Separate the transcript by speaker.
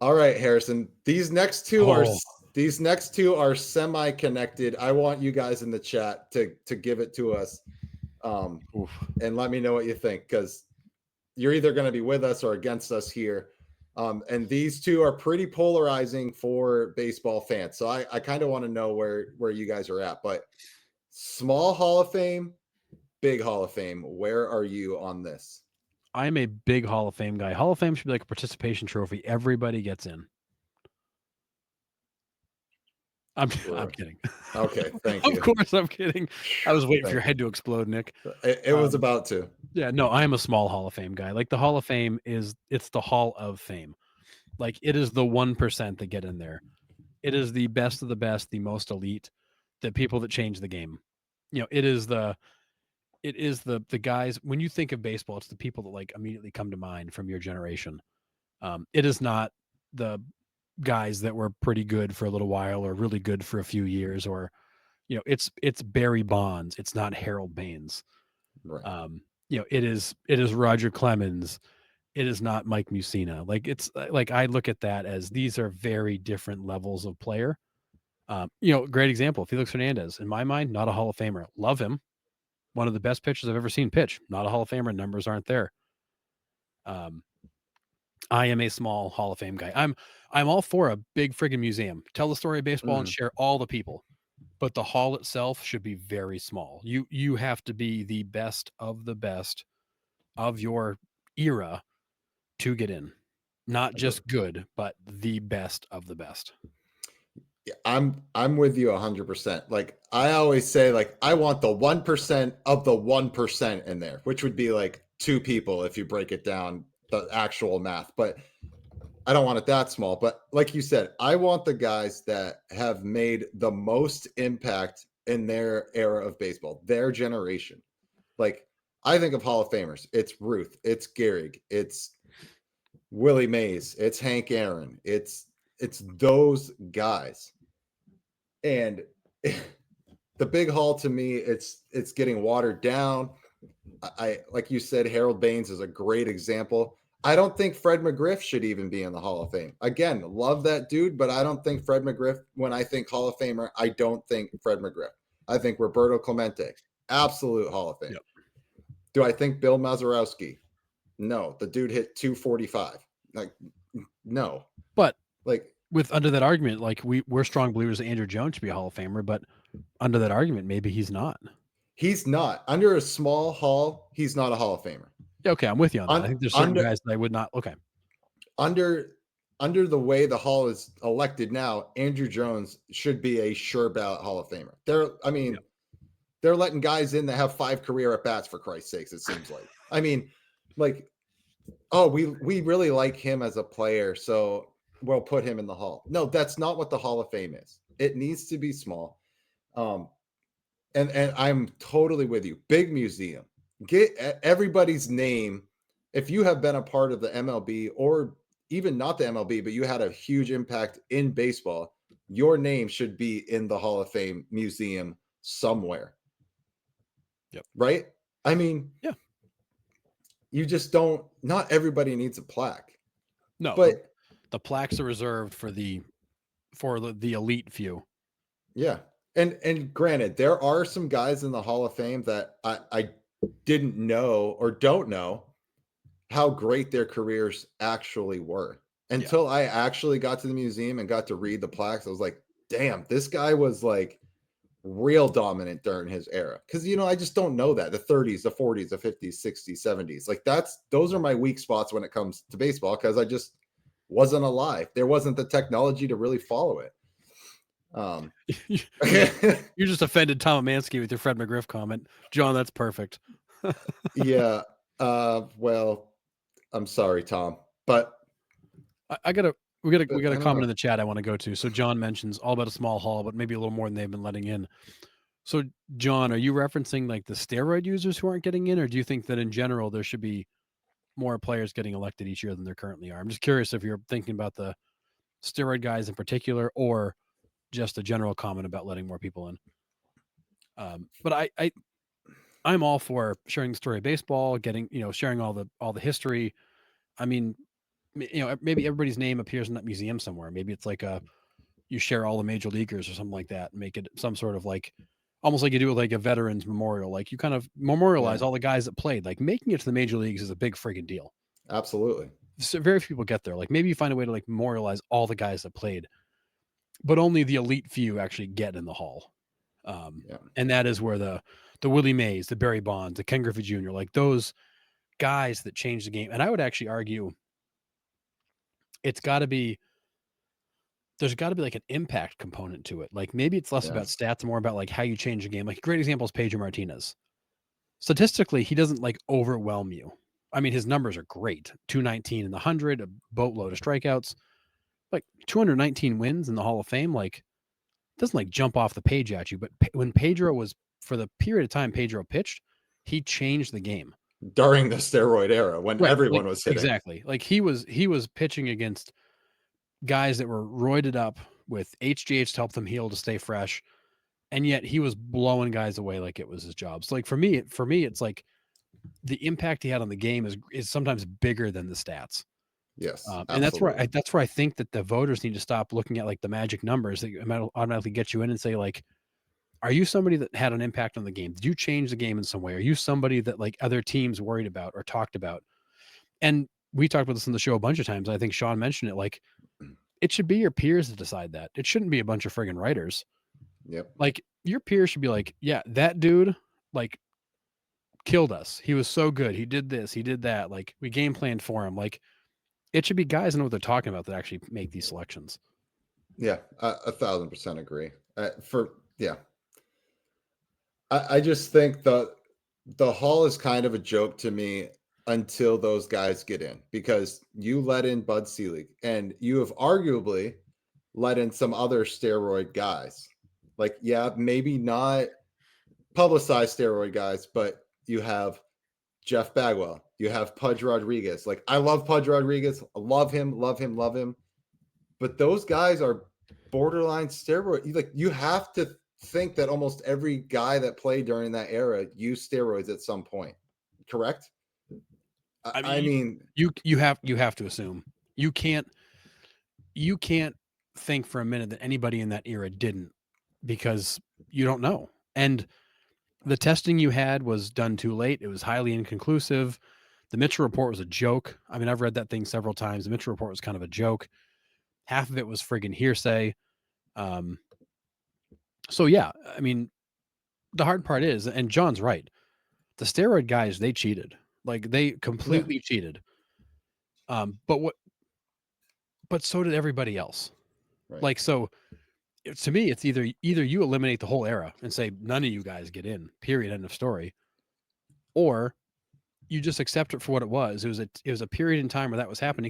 Speaker 1: All right, Harrison.
Speaker 2: Oh,
Speaker 1: these next two are semi-connected. I want you guys in the chat to give it to us, um,
Speaker 2: oof.
Speaker 1: and let me know what you think because you're either going to be with us or against us here. And these two are pretty polarizing for baseball fans. So I kind of want to know where you guys are at. But small Hall of Fame, big Hall of Fame. Where are you on this?
Speaker 2: I'm a big Hall of Fame guy. Hall of Fame should be like a participation trophy. Everybody gets in. I'm
Speaker 1: Sure.
Speaker 2: kidding.
Speaker 1: Okay, thank
Speaker 2: Of
Speaker 1: you.
Speaker 2: course, I'm kidding. I was waiting for your
Speaker 1: Thank you.
Speaker 2: head to explode, Nick.
Speaker 1: It was
Speaker 2: Um,
Speaker 1: about to.
Speaker 2: yeah, no, I am a small Hall of Fame guy. Like the Hall of Fame it's the Hall of Fame. Like it is the 1% that get in there. It is the best of the best, the most elite, the people that change the game. It is the guys when you think of baseball, it's the people that like immediately come to mind from your generation. It is not the guys that were pretty good for a little while or really good for a few years or it's Barry Bonds, it's not Harold Baines.
Speaker 1: Right.
Speaker 2: It is Roger Clemens, it is not Mike Mussina. Like I look at that as these are very different levels of player. Great example, Felix Hernandez. In my mind, not a Hall of Famer. Love him. One of the best pitchers I've ever seen pitch. Not a Hall of Famer. Numbers aren't there. Um, I am a small Hall of Fame guy. I'm all for a big friggin' museum. Tell the story of baseball and
Speaker 1: Mhm.
Speaker 2: share all the people. But the hall itself should be very small. You have to be the best of the best of your era to get in. Not
Speaker 1: Agree.
Speaker 2: just good, but the best of the best.
Speaker 1: Yeah, I'm with you 100%. Like I always say, like I want the 1% of the 1% in there, which would be like two people if you break it down the actual math. But I don't want it that small. But like you said, I want the guys that have made the most impact in their era of baseball, their generation. Like I think of Hall of Famers. It's Ruth, it's Gehrig, it's Willie Mays, it's Hank Aaron, it's those guys. And the big haul to me, it's getting watered down. I like you said, Harold Baines is a great example. I don't think Fred McGriff should even be in the Hall of Fame. Again, love that dude, but I don't think Fred McGriff, when I think Hall of Famer, I don't think Fred McGriff. I think Roberto Clemente, absolute Hall of Fame.
Speaker 2: Yep.
Speaker 1: Do I think Bill Mazeroski? No, the dude hit 245. Like, no.
Speaker 2: But
Speaker 1: Like,
Speaker 2: with under that argument, like we're strong believers that Andrew Jones should be a Hall of Famer, but under that argument, maybe he's not.
Speaker 1: he's not under a small hall, he's not a Hall of Famer.
Speaker 2: Yeah, okay, I'm with you on that. I
Speaker 1: Un,
Speaker 2: think there's certain
Speaker 1: under
Speaker 2: guys that I would not. Okay,
Speaker 1: under under the way the hall is elected now, Andrew Jones should be a sure ballot Hall of Famer. I
Speaker 2: yeah,
Speaker 1: mean, they're letting guys in that have 5 career at bats for Christ's sakes. It seems like. I mean, like, oh, we really like him as a player, so we'll put him in the hall. No, that's not what the Hall of Fame is. It needs to be small. Um, and I'm totally with you. Big museum. Get everybody's name. If you have been a part of the MLB or even not the MLB, but you had a huge impact in baseball, your name should be in the Hall of Fame museum somewhere,
Speaker 2: yep,
Speaker 1: right? I mean,
Speaker 2: yeah.
Speaker 1: you just don't, not everybody needs a plaque,
Speaker 2: No,
Speaker 1: but
Speaker 2: the plaques are reserved for the elite few.
Speaker 1: yeah. And granted, there are some guys in the Hall of Fame that I didn't know or don't know how great their careers actually were.
Speaker 2: Yeah,
Speaker 1: Until I actually got to the museum and got to read the plaques, I was like, damn, this guy was like real dominant during his era. Cause I just don't know that. The 30s, the 40s, the 50s, 60s, 70s. Like those are my weak spots when it comes to baseball because I just wasn't alive. There wasn't the technology to really follow it. Um
Speaker 2: you just you just offended Tom Amansky with your Fred McGriff comment, John. That's perfect.
Speaker 1: yeah. Well, I'm sorry, Tom. But
Speaker 2: I gotta we got a
Speaker 1: I don't
Speaker 2: comment
Speaker 1: know.
Speaker 2: in the chat I want to go to. So John mentions all about a small hall, but maybe a little more than they've been letting in. So John, are you referencing like the steroid users who aren't getting in, or do you think that in general there should be more players getting elected each year than there currently are? I'm just curious if you're thinking about the steroid guys in particular, or just a general comment about letting more people in. But I'm all for sharing the story of baseball, getting sharing all the history. I mean, maybe everybody's name appears in that museum somewhere. Maybe it's like you share all the major leaguers or something like that and make it some sort of like almost like you do with like a veterans memorial. Like you kind of memorialize
Speaker 1: Yeah,
Speaker 2: all the guys that played. Like making it to the major leagues is a big friggin' deal.
Speaker 1: absolutely.
Speaker 2: So very few people get there. Like maybe you find a way to like memorialize all the guys that played, but only the elite few actually get in the hall.
Speaker 1: Yeah,
Speaker 2: And that is where the Willie Mays, the Barry Bonds, the Ken Griffey Jr., like those guys that changed the game. And I would actually argue it's got to be there's got to be like an impact component to it. Like maybe it's less about
Speaker 1: yes,
Speaker 2: stats, more about like how you change the game. Like a great example is Pedro Martinez. Statistically, he doesn't like overwhelm you. I mean, his numbers are great 219 in the 100, a boatload of strikeouts, like 219 wins in the Hall of Fame. Like, doesn't like jump off the page at you. But when Pedro was, for the period of time Pedro pitched, he changed the game.
Speaker 1: during the steroid era when
Speaker 2: Right. Like,
Speaker 1: everyone was hitting.
Speaker 2: exactly. Like he was pitching against guys that were roided up with HGH to help them heal to stay fresh. And yet he was blowing guys away like it was his job. So like for me, it's like the impact he had on the game is sometimes bigger than the stats.
Speaker 1: Yes,
Speaker 2: And
Speaker 1: absolutely.
Speaker 2: that's where I think that the voters need to stop looking at like the magic numbers that automatically get you in and say like, are you somebody that had an impact on the game? Did you change the game in some way? Are you somebody that like other teams worried about or talked about? And we talked about this on the show a bunch of times. I think Sean mentioned it. Like it should be your peers to decide that. It shouldn't be a bunch of friggin' writers.
Speaker 1: Yep.
Speaker 2: Like your peers should be like, yeah, that dude like killed us. He was so good. He did this, he did that. Like we game planned for him. Like it should be guys that know what they're talking about that actually make these selections.
Speaker 1: Yeah, 1,000% agree. For yeah, I just think the hall is kind of a joke to me until those guys get in because you let in Bud Selig and you have arguably let in some other steroid guys. Like, yeah, maybe not publicized steroid guys, but you have Jeff Bagwell, you have Pudge Rodriguez. Like, I love Pudge Rodriguez. I love him, love him, love him. But those guys are borderline steroid. Like, you have to think that almost every guy that played during that era used steroids at some point. Correct?
Speaker 2: I
Speaker 1: I
Speaker 2: mean,
Speaker 1: mean,
Speaker 2: you have to assume you can't think for a minute that anybody in that era didn't because you don't know. And the testing you had was done too late. It was highly inconclusive. The Mitchell report was a joke. I mean, I've read that thing several times. The Mitchell report was kind of a joke. Half of it was friggin' hearsay. Um, so yeah, I mean, the hard part is, and John's right, the steroid guys, they cheated. Like they
Speaker 1: yeah,
Speaker 2: completely cheated. But so did everybody else.
Speaker 1: right.
Speaker 2: Like so to me, it's either you eliminate the whole era and say none of you guys get in, period, end of story, or you just accept it for what it was. It was a period in time where that was happening